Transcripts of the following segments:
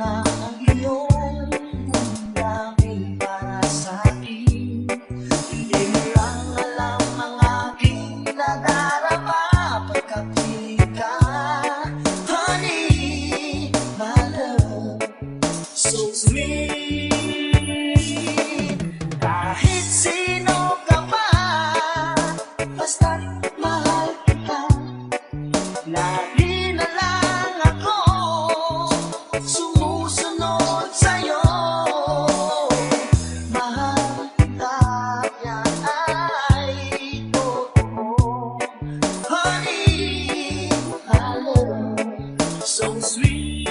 na ang iyong damdamin para sa'kin. Hindi mo lang alam ang aking nadarama pagkapiling ka. Honey, my love, so sweet. Kahit sino ka pa, basta't mahal kita. Lagi na lang ako sumusunod sa'yo. Mahal kita, yan ay totoo. Honey, my love, so sweet.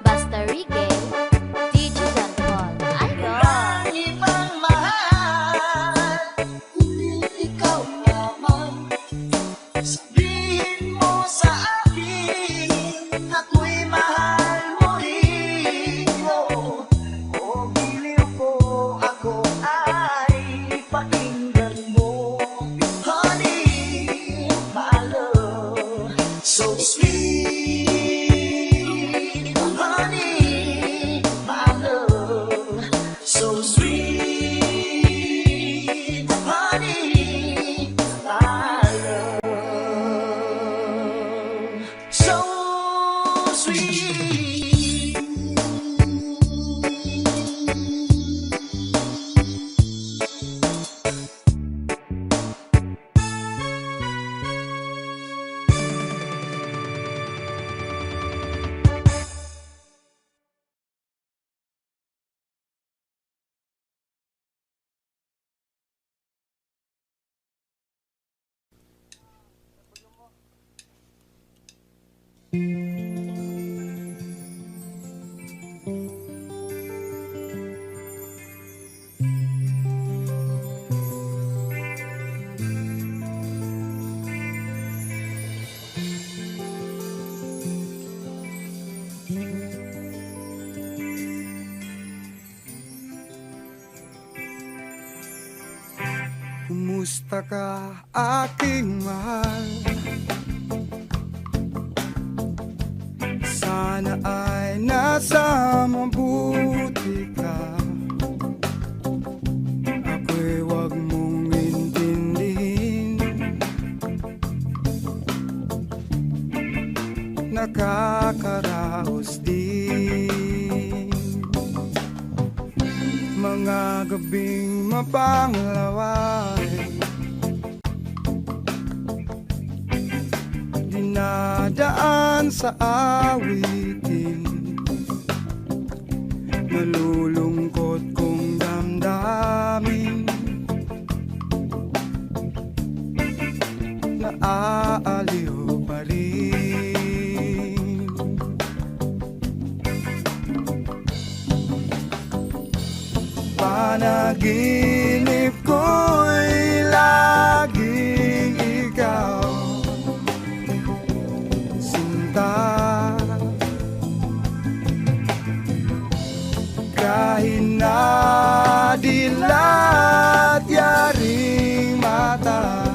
Basta Reggae, DJ John Paul. Ayun! Ang ibang mahal, kundi ikaw lamang. Sabihin mo sa akin, ako'y mahal mo rin. O giliw ko, ako ay pakinggan mo. Honey, my love, so sweet. Honey, my love, so sweet. Honey, my love, so sweet. Kumusta ka, aking mahal? Sana ay nasa mabuti ka. Ako'y wag mong intindihin. Nakakaraos din mga gabing mapanglaway, dinadaan sa awitin, malulungkot kong damdamin, naaaliw pa rin. Panaginip ko'y laging ikaw, sinta. Kahit na dilat yaring mata,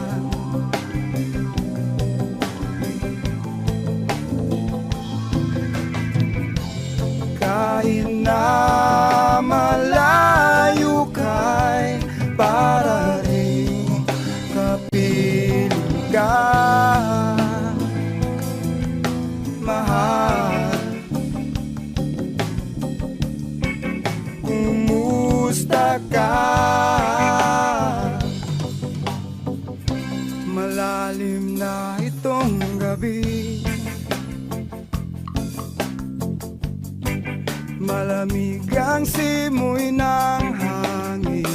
kahit na malayo ka'y para rin kapiling ka, mahal. Kumusta ka? Malalim na itong gabi, malamig ang simoy ng hangin.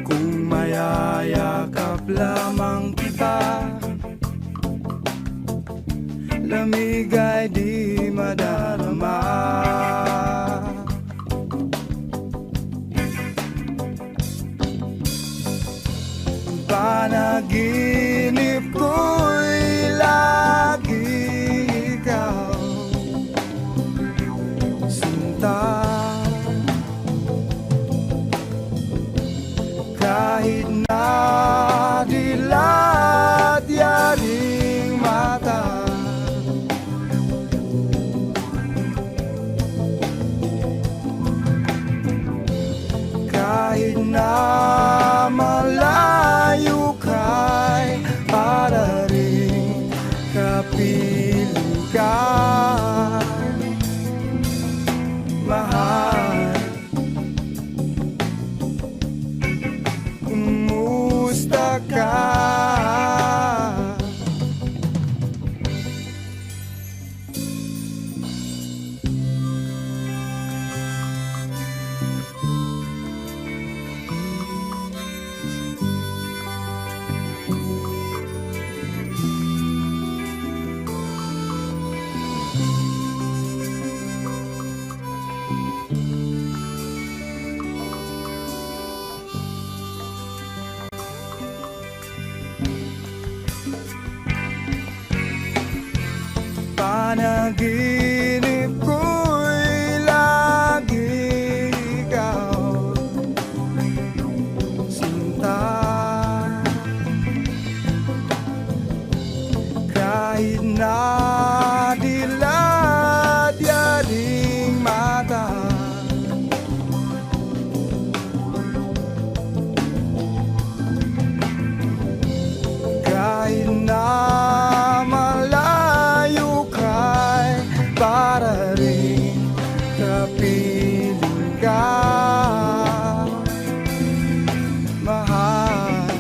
Kung mayayakap lamang kita, lamig ay di madarama. Panaginip ko'y lagi ikaw, sinta. Kahit na dilat yaring mata, kahit na malayo ka'y para rin kapiling ka, mahal. Kumusta ka? Panaginip ko'y lagi ikaw, sinta. Kahit na dilat yaring mata, kahit na para rin kapiling ka, mahal.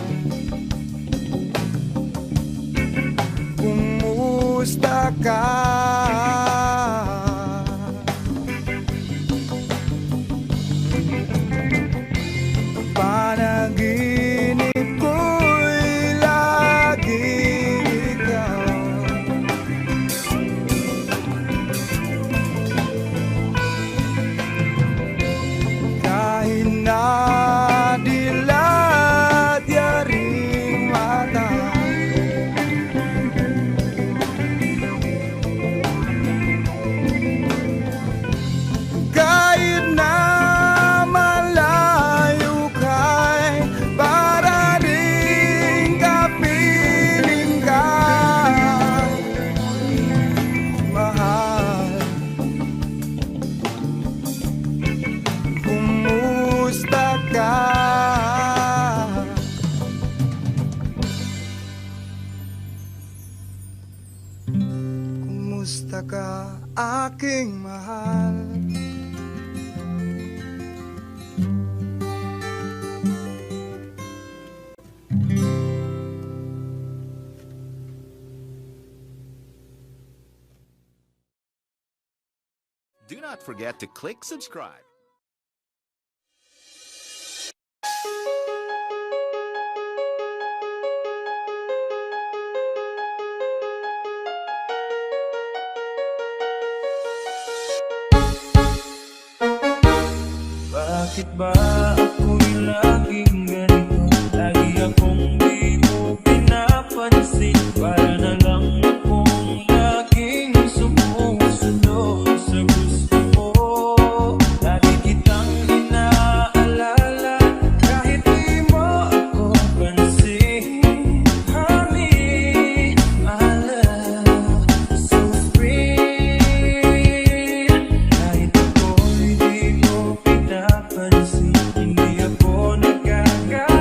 Kumusta ka? Panaginip ko'y lagi ikaw, kahit na dilat yaring mata, kahit na malayo ka'y para rin kapiling ka, mahal. Kumusta ka? Kumusta ka, aking mahal? Do not forget to click subscribe. Bakit ba ako'y laging ganito? Lagi akong di mo pinapansin. Para na lang akong laging sumusunod sa gusto mo. Lagi kitang inaalala kahit di mo ako pansin. Honey, my love, so sweet. Kahit ako'y di mo pinapansin, hindi ako nagkaka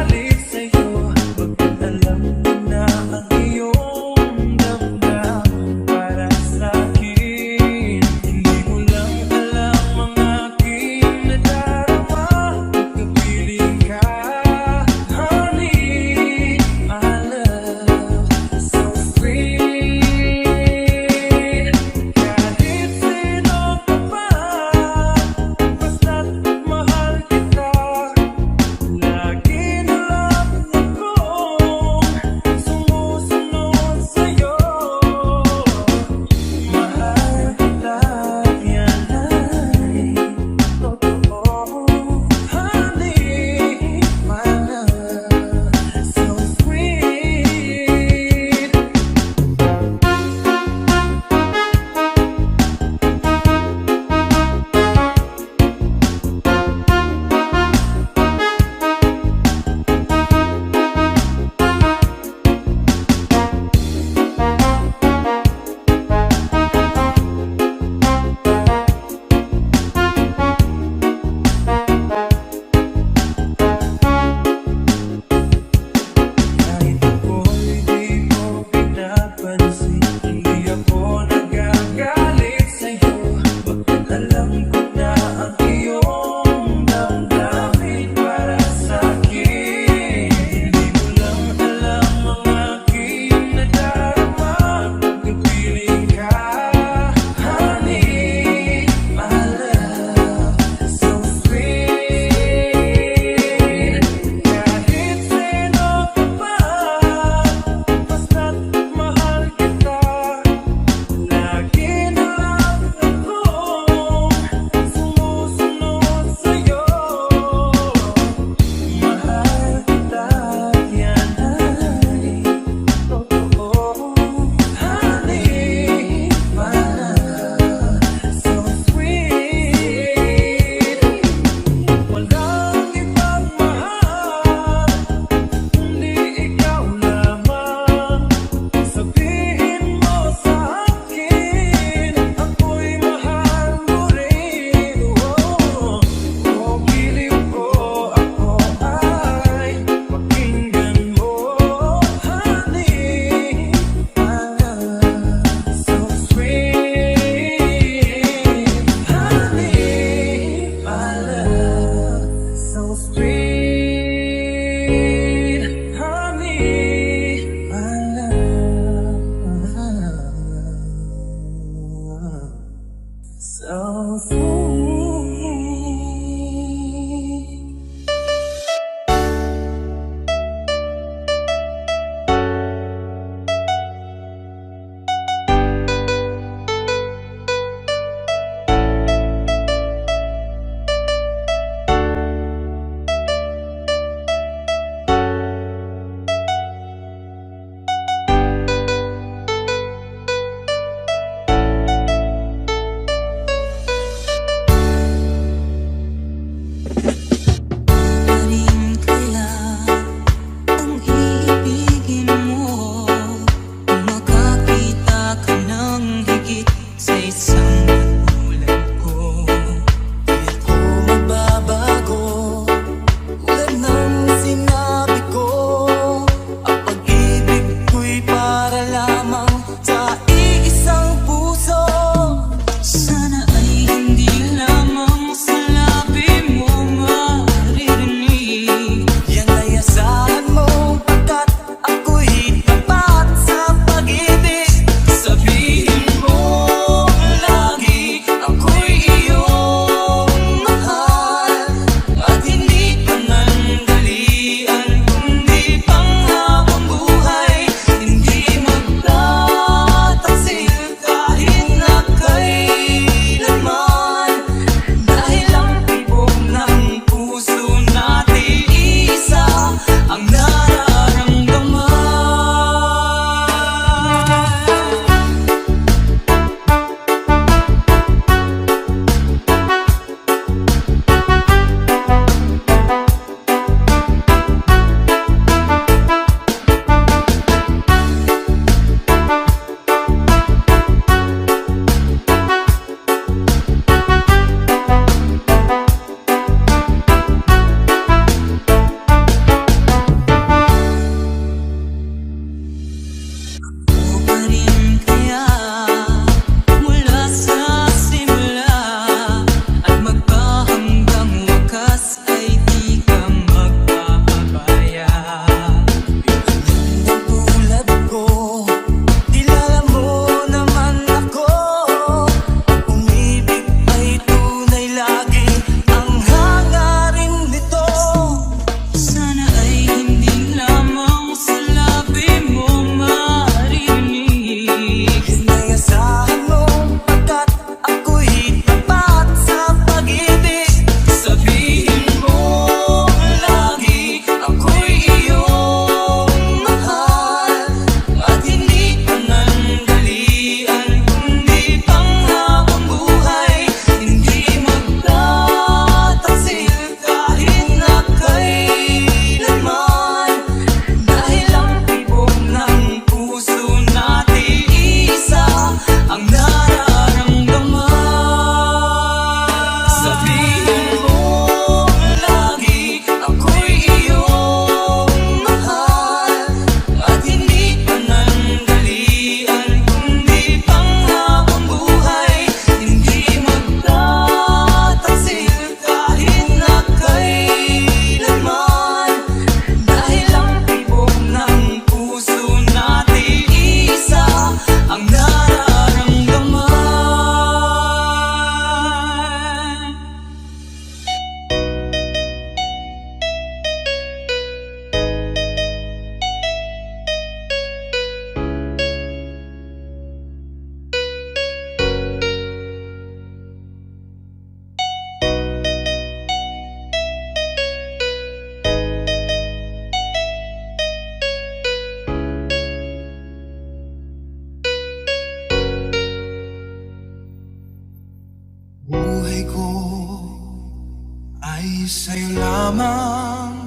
sa'yo lamang,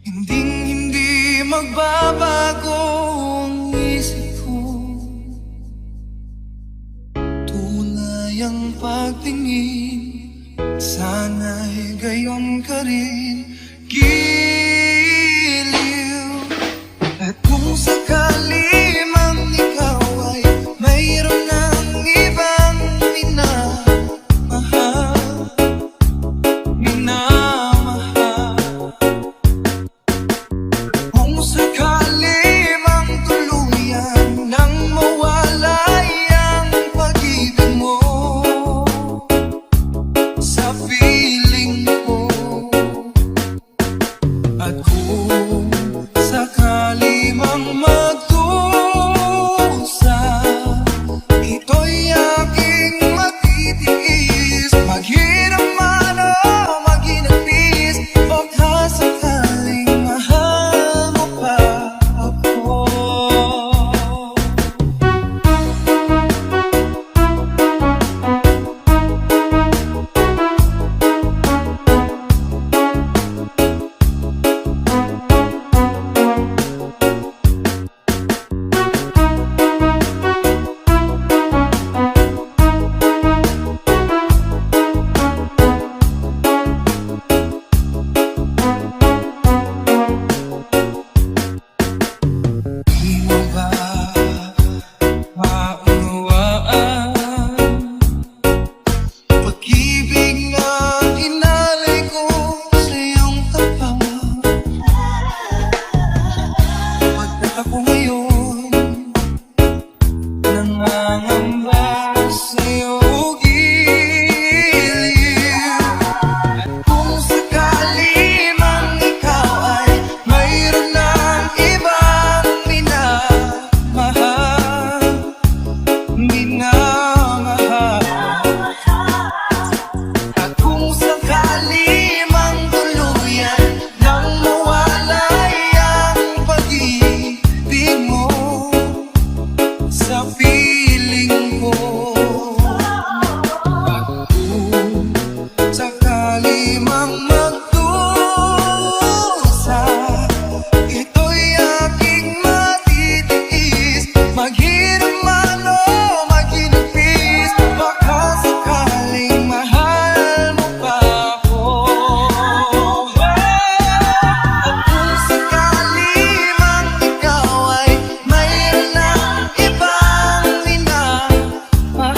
hindi magbabago ang isip ko. Tunay ang pagtingin, sana'y gayon ka rin. Giliw. At kung sakali mang ikaw ay mayroon ng ibang minamahal, kung sakali mang tuluyan nang mawalay ang pag-ibig mo sa piling ko. At kung sakali mang magdusa, ito'y aking matitiis. Maghirap man o maginagpis, baka sakaling mahal mo pa ako. Di mo ba maunawaan pag-ibig na inalay ko sa iyong tapat? Pagkat ako ngayon nangangamba sa'yo, giliw. At kung sakali mang ikaw ay mayroon ng ibang minamahal, at kung sakali mang tuluyan nang mawalay ang pag-ibig mo sa piling ko. At kung sakali mang magdusa, ito'y aking matitiis. Maghirap man o maginipis, baka sakaling mahal mo pa ako. At kung sakali mang ikaw ay mayroon ng ibang minamahal,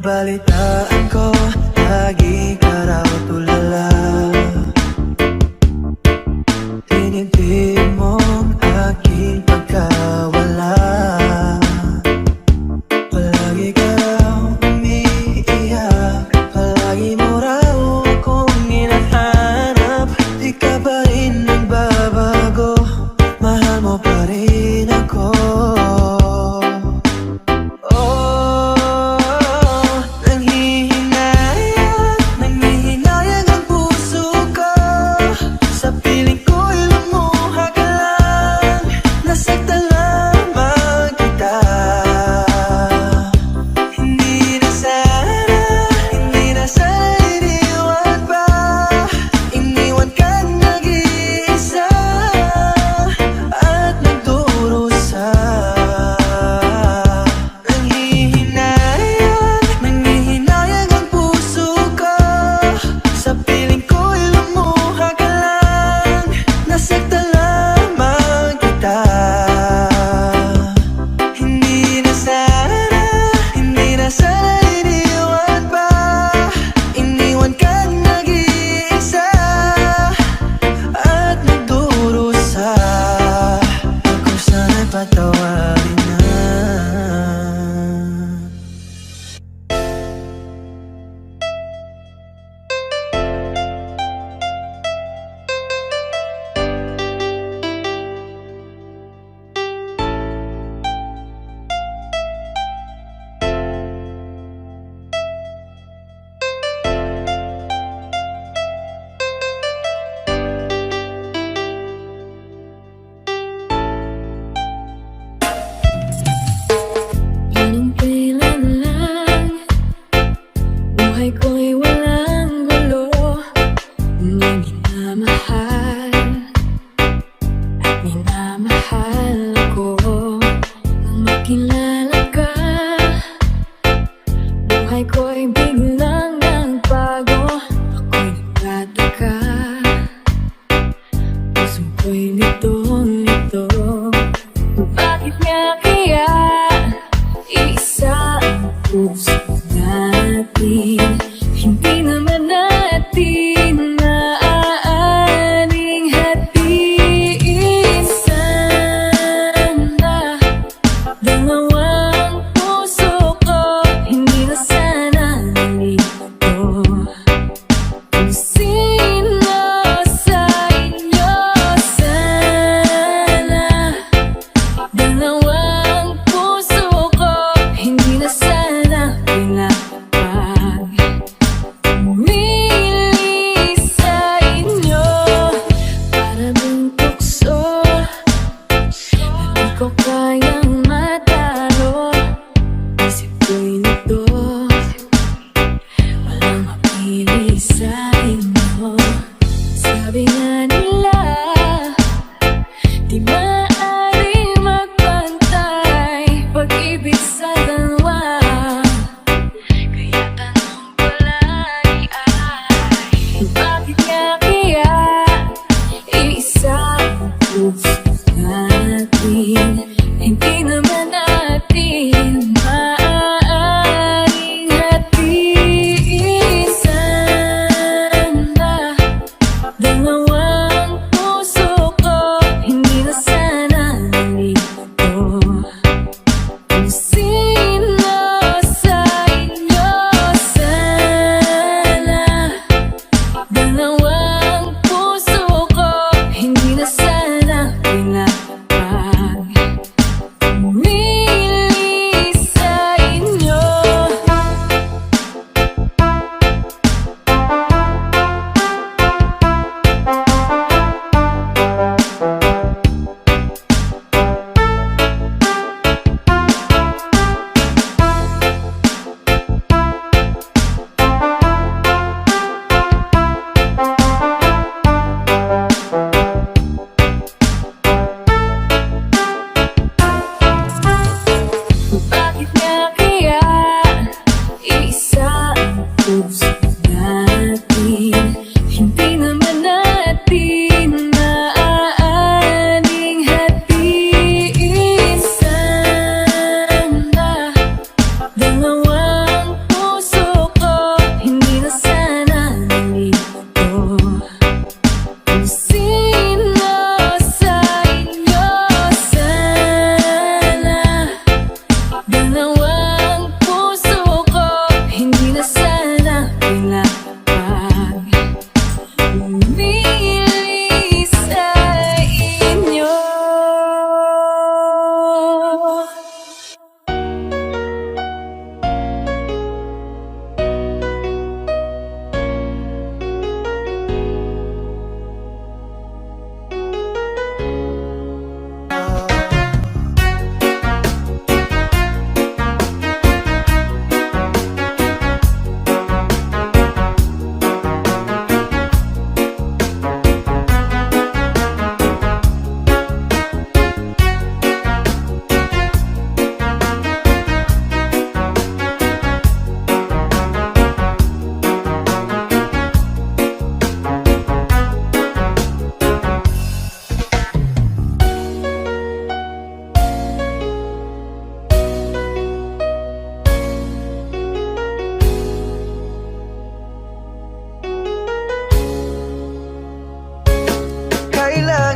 Nabalitaan ko, lagi ka raw tulala. Tinitid mong aking pagkawala. Palagi ka raw umiiyak, palagi mo raw akong hinahanap. Di ka pa rin nagbabago, mahal mo pa rin ako. Nanghihinayang ang puso ko. Sa piling ko'y lumuha ka lang. Nasaktan lamang kita. Hindi na sana iniwan pa. Iniwan kang nag-iisa at nagdurusa. Nanghihinayang ang puso ko. Sa piling ko'y lumuha ka lang. Nasaktan lamang kita. Hindi na sana iniwan pa. Iniwan kang nag-iisa at nagdurusa. Ako sana'y patawarin na. Anong kailan lang buhay ko'y walang gulo. Nung minamahal at minamahal ako. Nung makilala ka, buhay ko'y biglang nagbago. Ako'y nagtataka, puso ko'y litong-lito. Bakit nga kaya isa ang puso natin? Hindi naman natin maaaring hatiin. Sana dalawang puso ko, hindi na sana nalilito. Kung sino sa inyo, sana dalawang puso ko, hindi na sana pinapag umili sa inyo. Para bang tukso na di ko kayang matalo. Isip ko'y nito, walang mapili sa inyo. Sabi nga nila, di maaaring magpantay pag-ibig sa dalawa. Kaya tanong ko lagi ay, bakit nga kaya isa ang puso natin? Hindi naman natin maaaring hatiin. Sana dalawa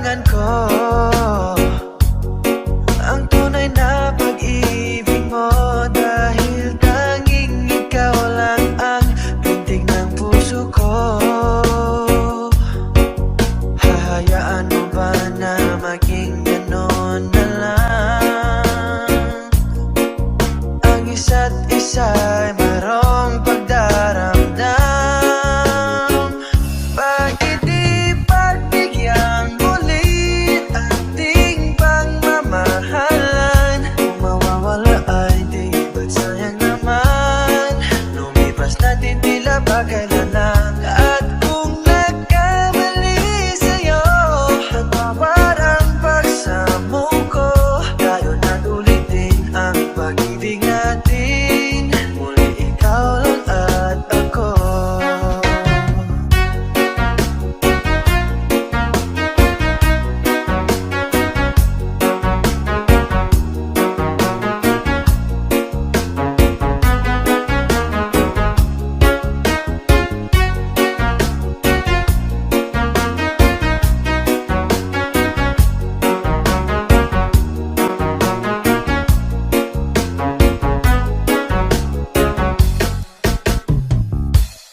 kailangan ko ang tunay na pag-ibig mo, dahil tanging ikaw lang ang pintig ng puso ko. Hahayaan mo ba na maging ganon na lang? Ang isa't isa'y mayroong pagdaramdam. Bakit di pagbigyan muli ating pagmamahalan? Kung mawawala ay di ba't sayang naman? Lumipas natin tila ba kailan lang? At kung nagkamali sa'yo, patawad ang pagsamo ko. Tayo na't ulitin ang pag-ibig natin. Muli ikaw lang at ako.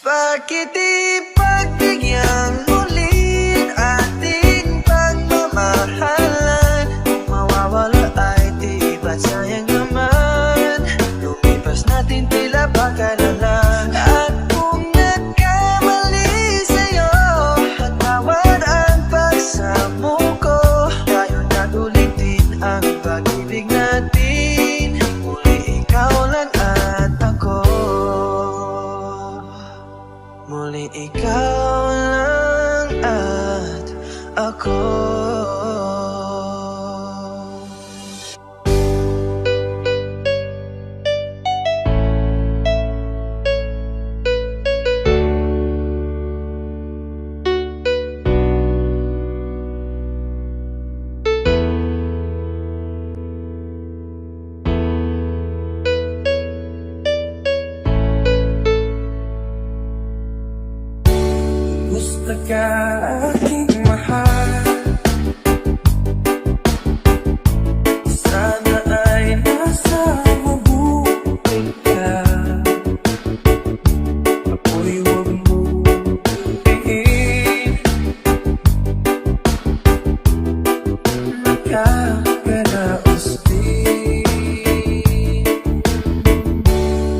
Bakit di pagbigyan ulit ating pagmamahalan? Kung mawawala ay di ba't sayang naman? Lumipas natin tila ba kailan lang? At kung nagkamali sa'yo, patawad ang pagsamo ko. Tayo na't ulitin ang pag-ibig natin. Muli ikaw lang at ako. Muli ikaw lang at ako. Gusto ka aking mahal, sana ay nasa mabuti ka. Ako'y huwag mo tingin, nakakaraos din.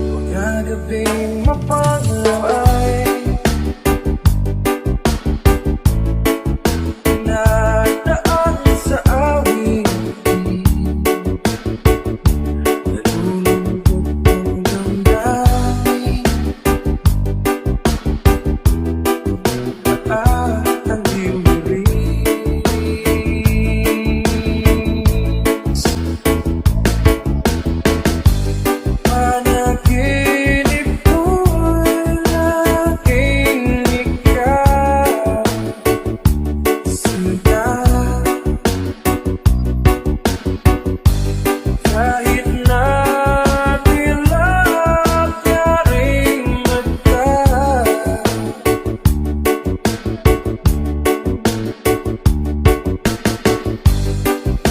Huwag gagabing mapanglaway, nadaan sa awit. Nalulungkot ang damdamin, naaaliw na rin. Panaginip ko'y laging ikaw, sinta. Kahit na tila ka rin mata,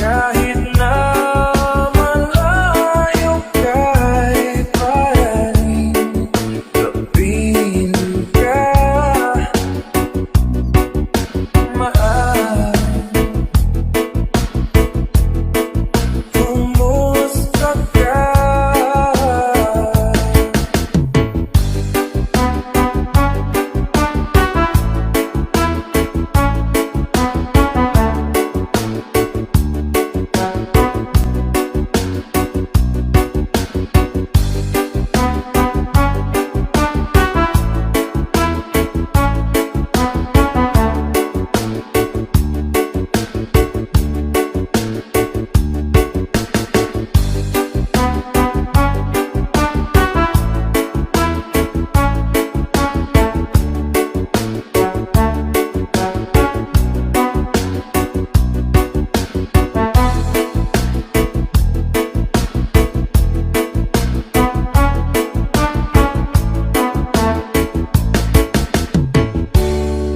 kahit na malayo ka'y payarin, gawin ka mahal. Kumusta ka?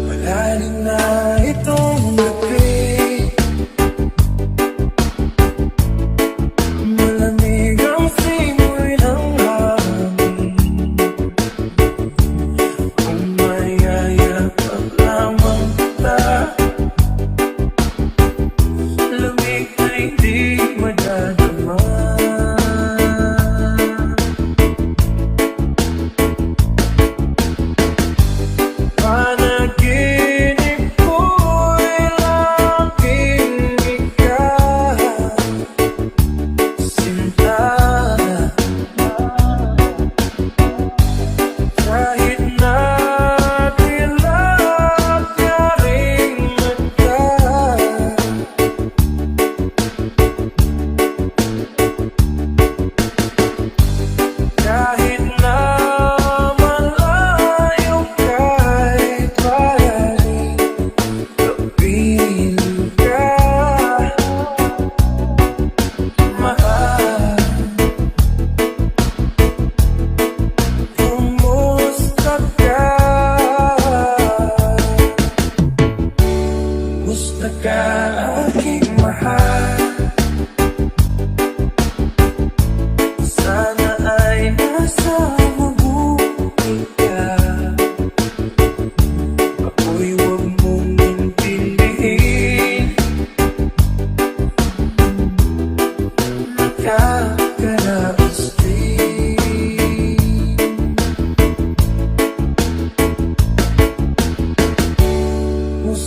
Malalim na itong gabi,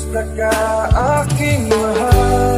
Kumusta ka aking mahal?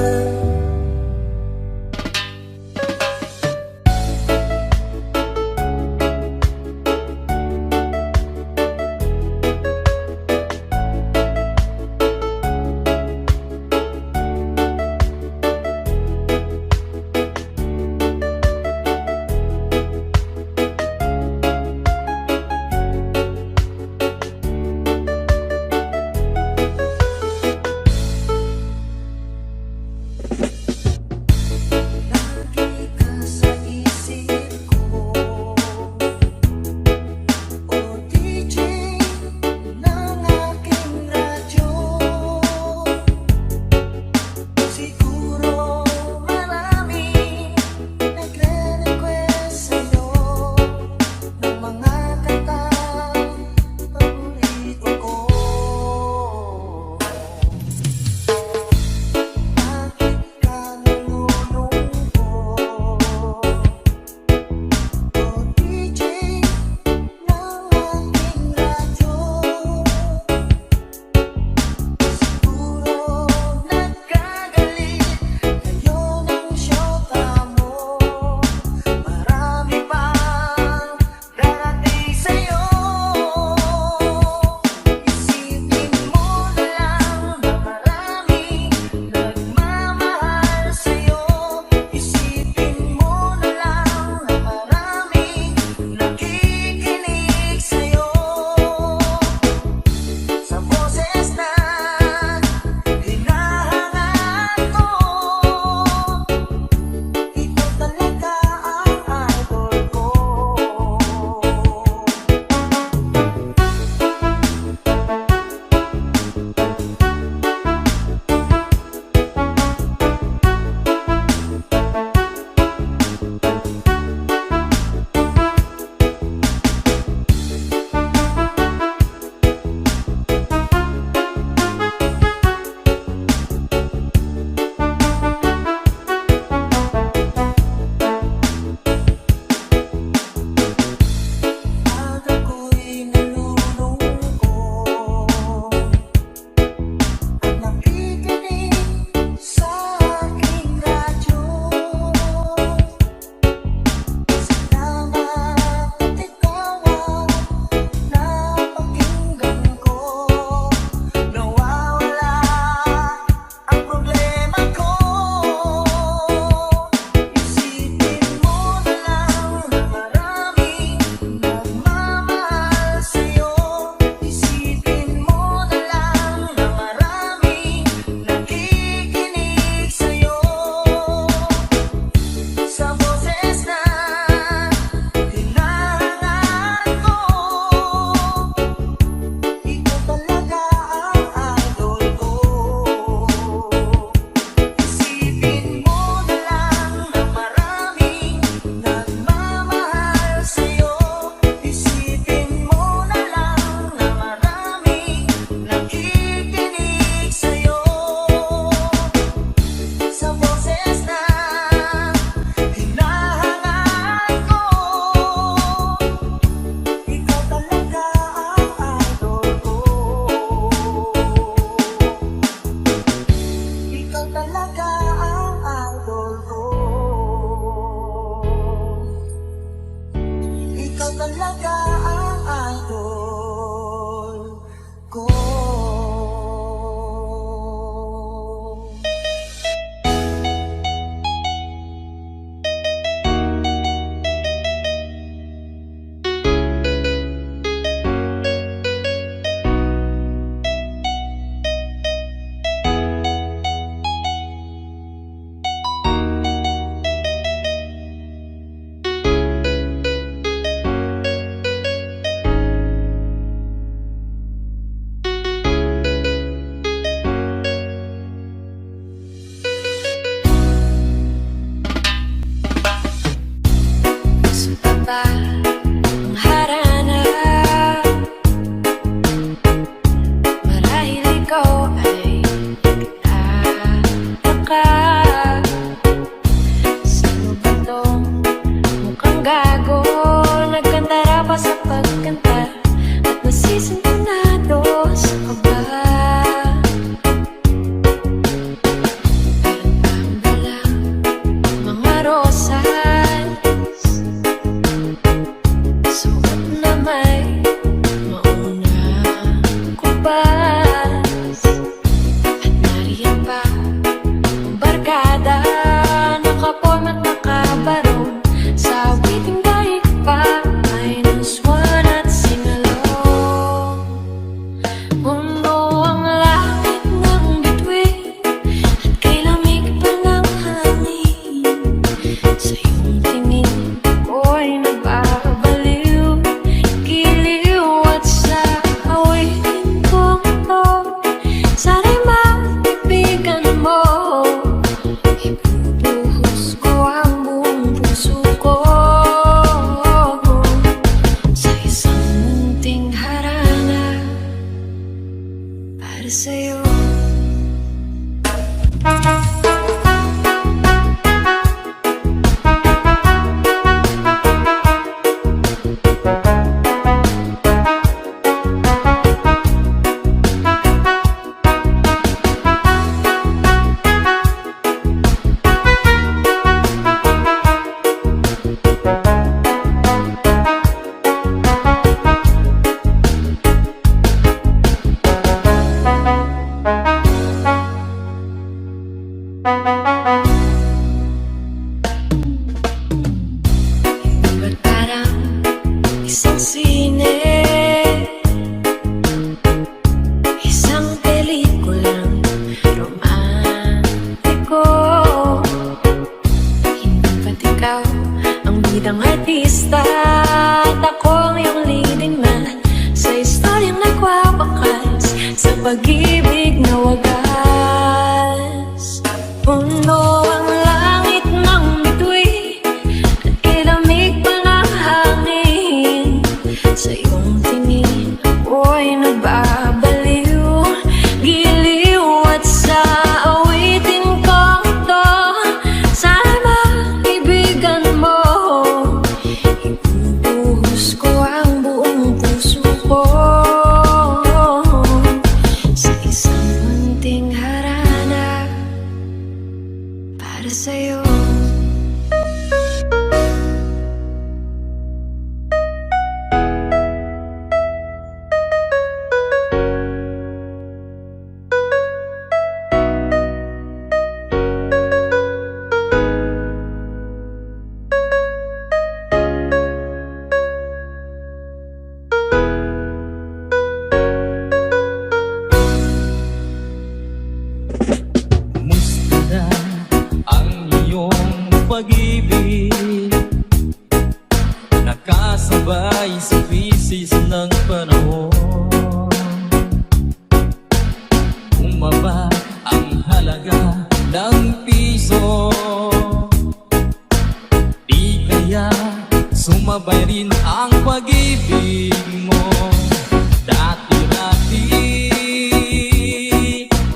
bumaba ang halaga ng piso. Di kaya sumabay rin ang pag-ibig mo. Dati-dati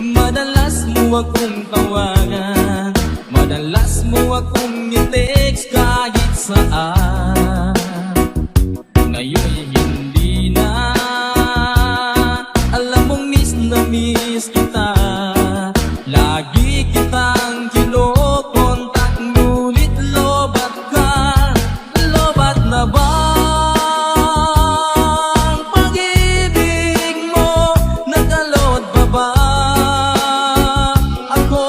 madalas mo akong tawagan, madalas mo akong i-text kahit saan. Ngayon'y hindi na, alam mong miss na miss kita. Lagi kitang kinokontak, ngunit lobat ka. Lobat na ba ang pag-ibig mo? Nakalot pa ba ako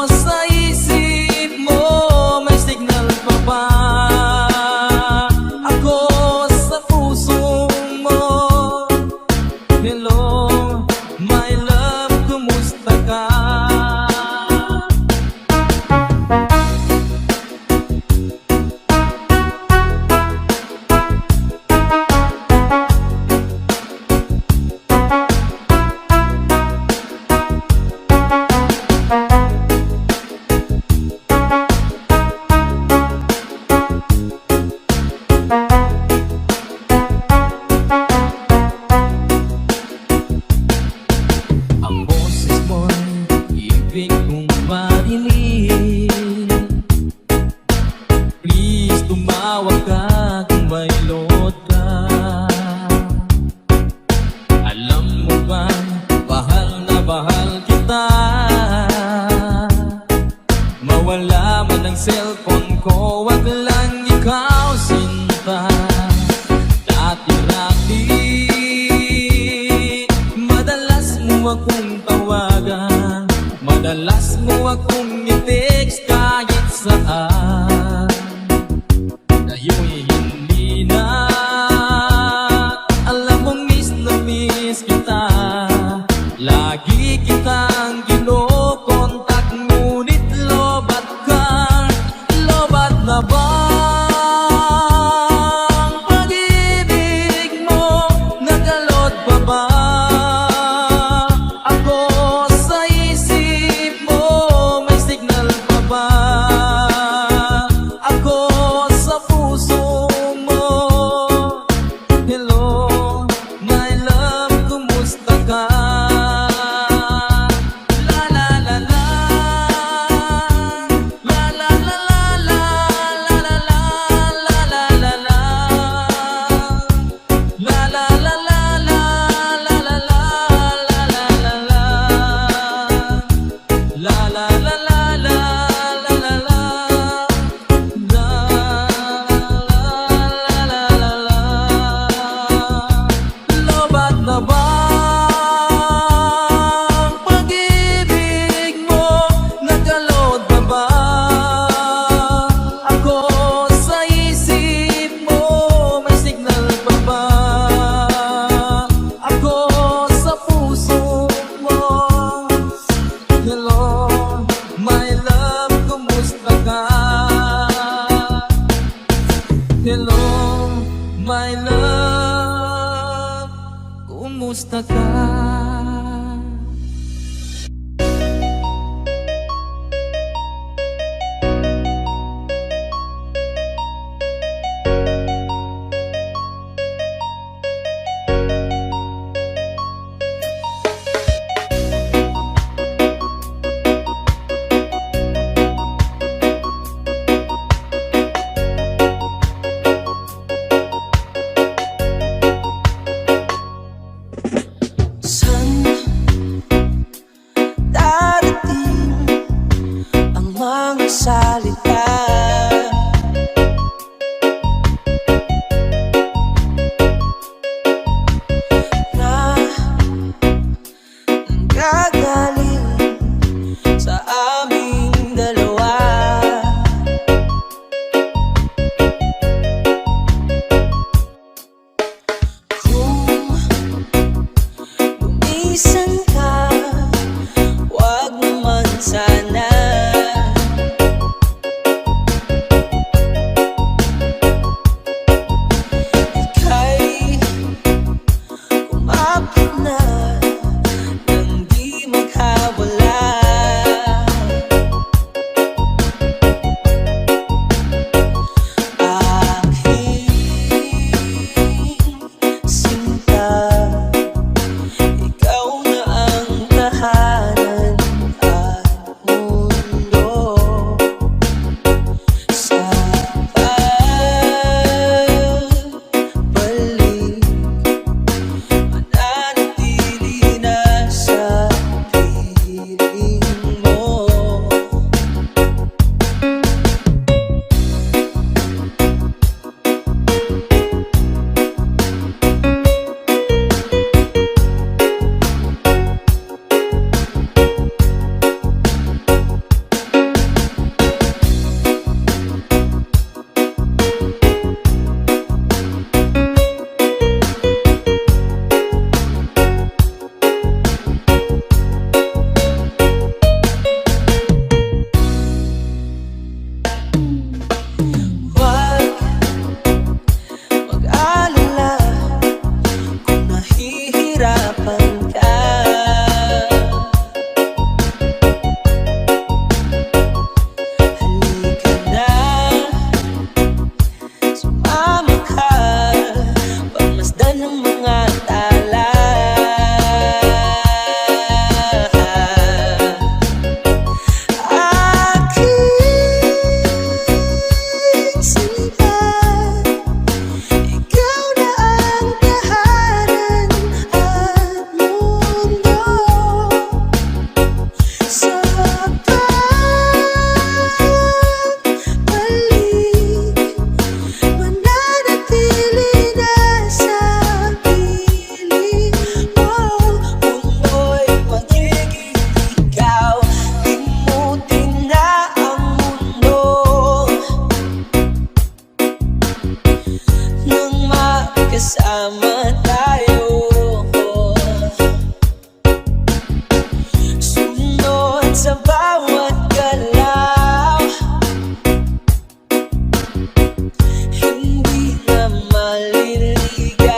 sa isip mo? May signal pa ba ako sa puso mo? Hello, my love, kumusta ka? Ang boses mo'y ibig kong marinig. Please tumawag ka kung may load ka. Alam mo ba, bahal na bahal kita. Mawala man ang cellphone ko, wag lang ikaw sinta. Dati-dati madalas mo akong tawagan, madalas mo akong i-text kahit saan. Ngayon'y hindi na, alam mong miss na miss kita. Lagi kitang kinokontak, ngunit lobat ka. Lobat na ba ang pag-ibig mo? Nakalot pa ba ako sa isip mo? May signal pa ba ako sa puso mo? Hello, my love, kumusta ka? La la la la, la la la la, la la la la, la la la la, la la la la, la la la la, la la la la, la la la la, la la la la. Lobat na ba ang pag-ibig mo? Nakalot pa ba ako sa isip mo? May signal pa ba ako sa puso mo? Hello, my love, kumusta ka? Hello, my love, kumusta ka? Saan darating ang mga salita? Na gagaling sa aming dalawa. Kung gumisan ka, wag naman sana. Ika'y kumapit na nang di maghabol. mo. Wag mag-alala kung nahihirapan ka. Halika na, sumama ka, pagmasdan ng mga tala. Aking sinta, ikaw na ang tahanan at mundo. Sa pagbalik, mananatili na sa piling mo. Mundo'y magiging ikaw, limutin na ang mundo. Nang magkasama tayo, sunod sa bawat galaw, hindi na maliligaw.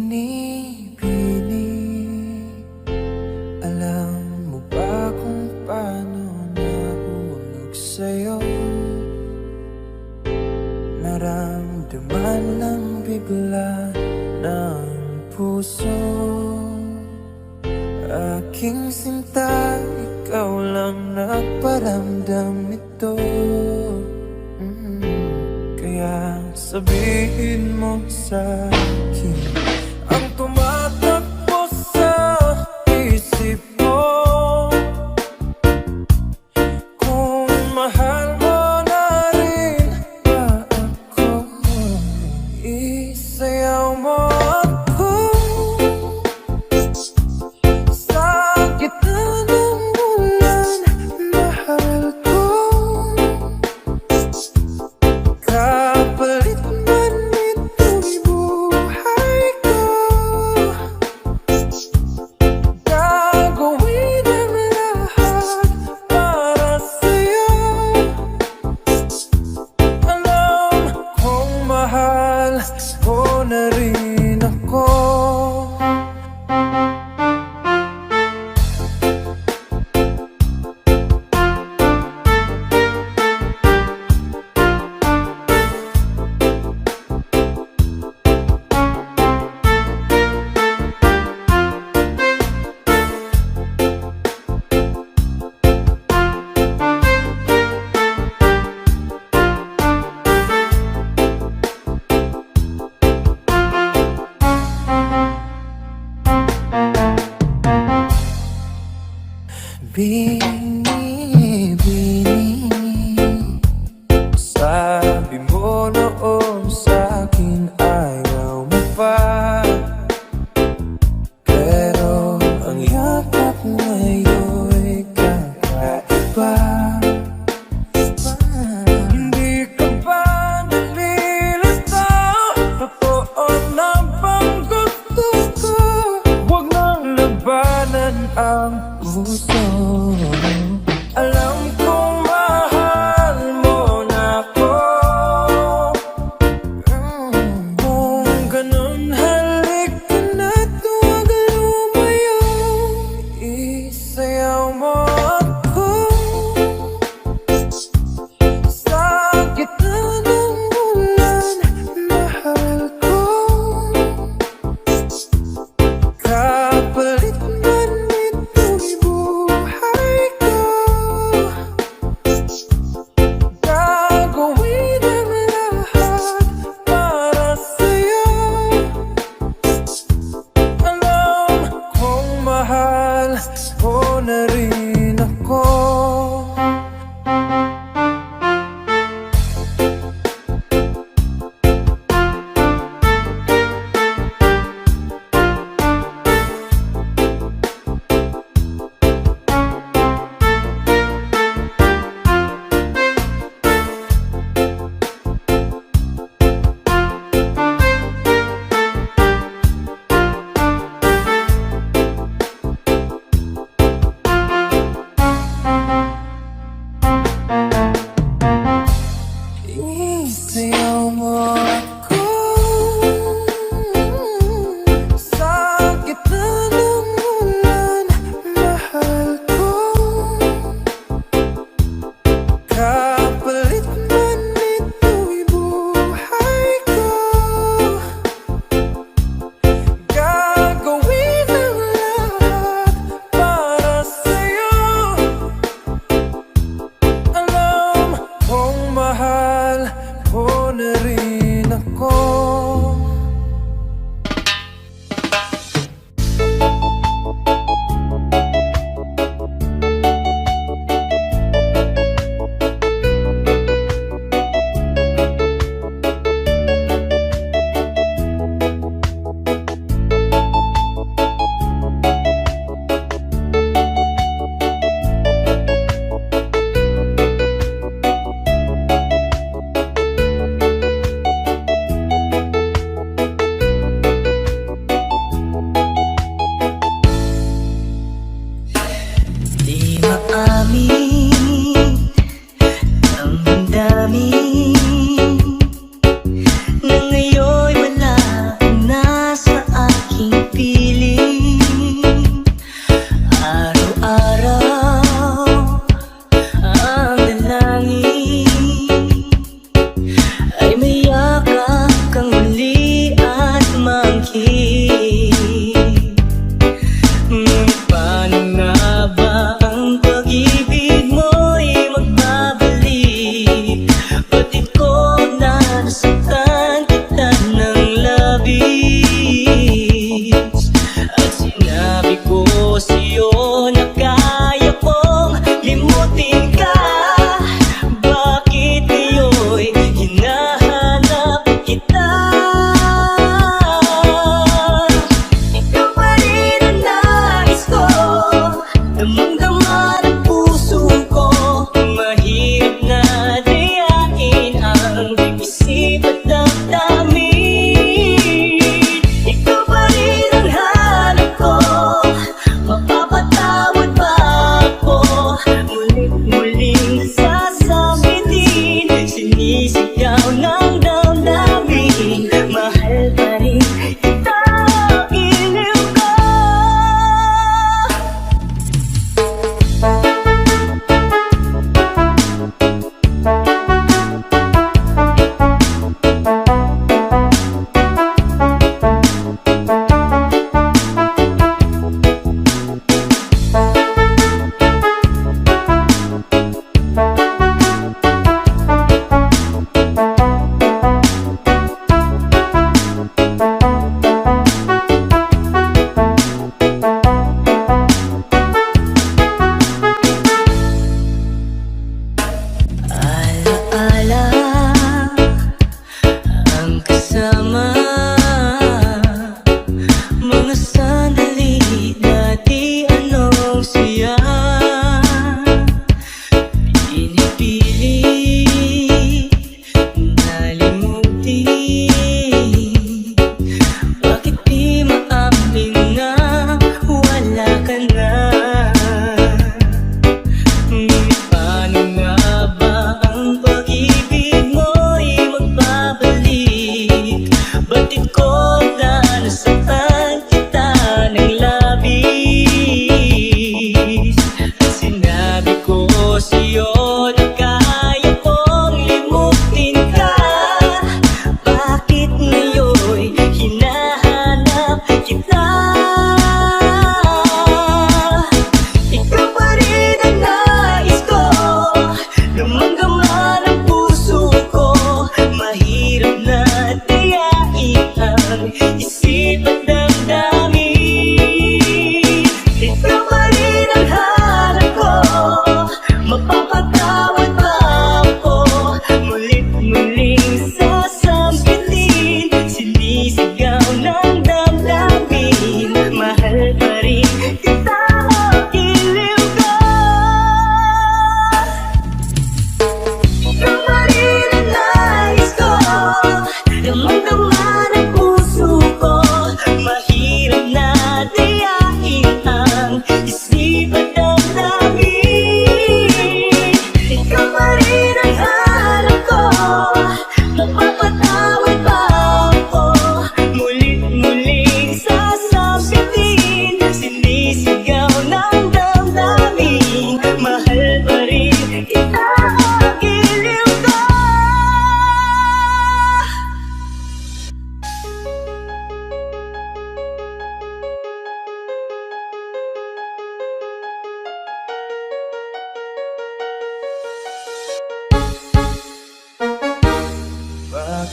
Bini-bini, alam mo ba kung paano nahulog sa'yo? Naramdaman lang bigla ng puso. Aking sinta, ikaw lang nagparamdam nito. Kaya sabihin mo sa'kin ang tumatakbo sa isip mo. Kung mahal mo na rin ba ako, isayaw mo ako sa gitna ng ulan. Mahal ko, kapalit man ito'y buhay ko. Gagawin ang lahat para sa'yo. Alam kong mahal mo na rin ako. Bini-bini, sabi mo noon sa'kin ayaw mo pa. ang puso. Alam kong mahal mo na ako. Kung ganun, halik ka na't huwag lumayo. Isayaw mo ako sa gitna ng ulan, mahal ko. Kapalit man ito'y buhay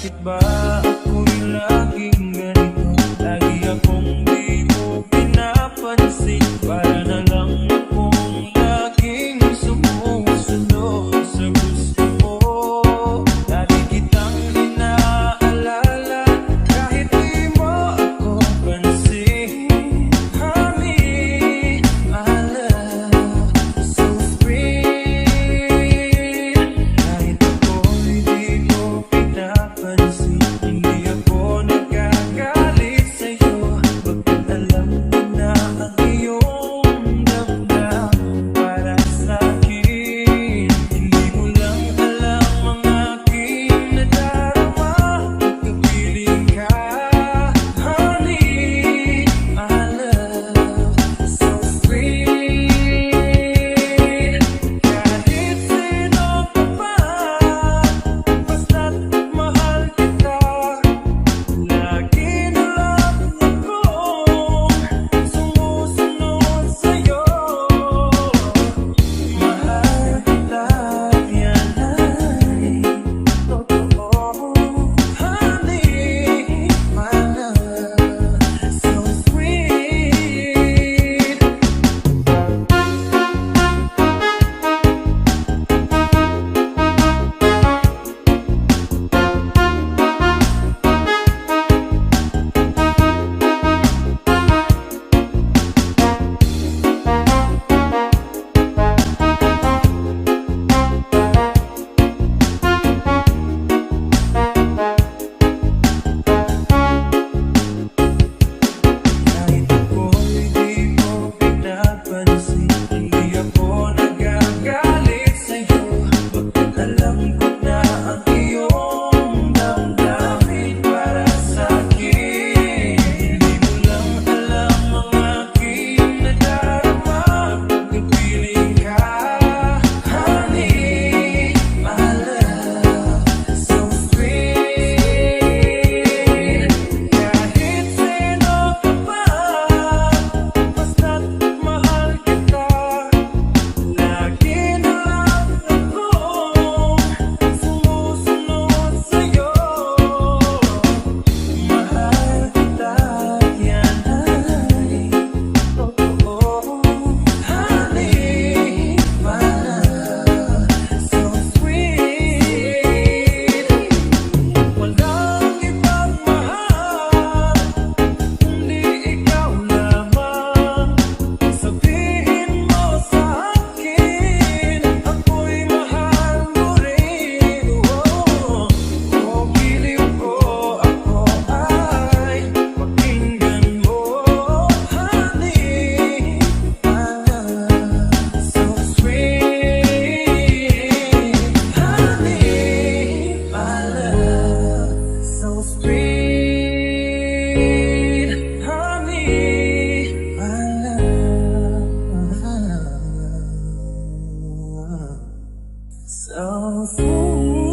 Bakit ba ako'y laging ganito? Lagi akong di mo pinapansin. Para na lang akong laging sumusunod sa gusto mo. Lagi kitang inaalala kahit di mo ako pansin. Honey, my love, so sweet. Kahit ako'y di mo pinapansin, hindi ako nagagalit sa'yo. Bakit alam mo na ang iyong damdamin para sa'kin? Hindi mo lang alam ang aking nadarama. Pagkapiling ka, honey, my love, so sweet. Kahit sino ka pa, basta't mahal kita. Lagi na lang akong sumusunod sa'yo. Mahal kita, yan ay totoo. Honey, my love, so sweet. Kahit ako'y di mo pinapansin, hindi ako nagagalit sa'yo. Bakit alam ko na ang iyong damdamin para sa'kin? Hindi mo lang alam ang aking nadarama. Pagkapiling ka, honey, my love, so sweet. Kahit sino ka pa, basta't mahal kita. Lagi na lang akong sumusunod sa'yo. Mahal kita, yan ay totoo. Honey, my love, so sweet. Walang ibang mahal kundi ikaw lamang. Sabihin mo sa akin, ako'y mahal mo rin. Kung giliw ko, ako ay pakinggan mo. Honey, my love, so sweet. Honey, my love, so sweet. Honey, my love, so sweet.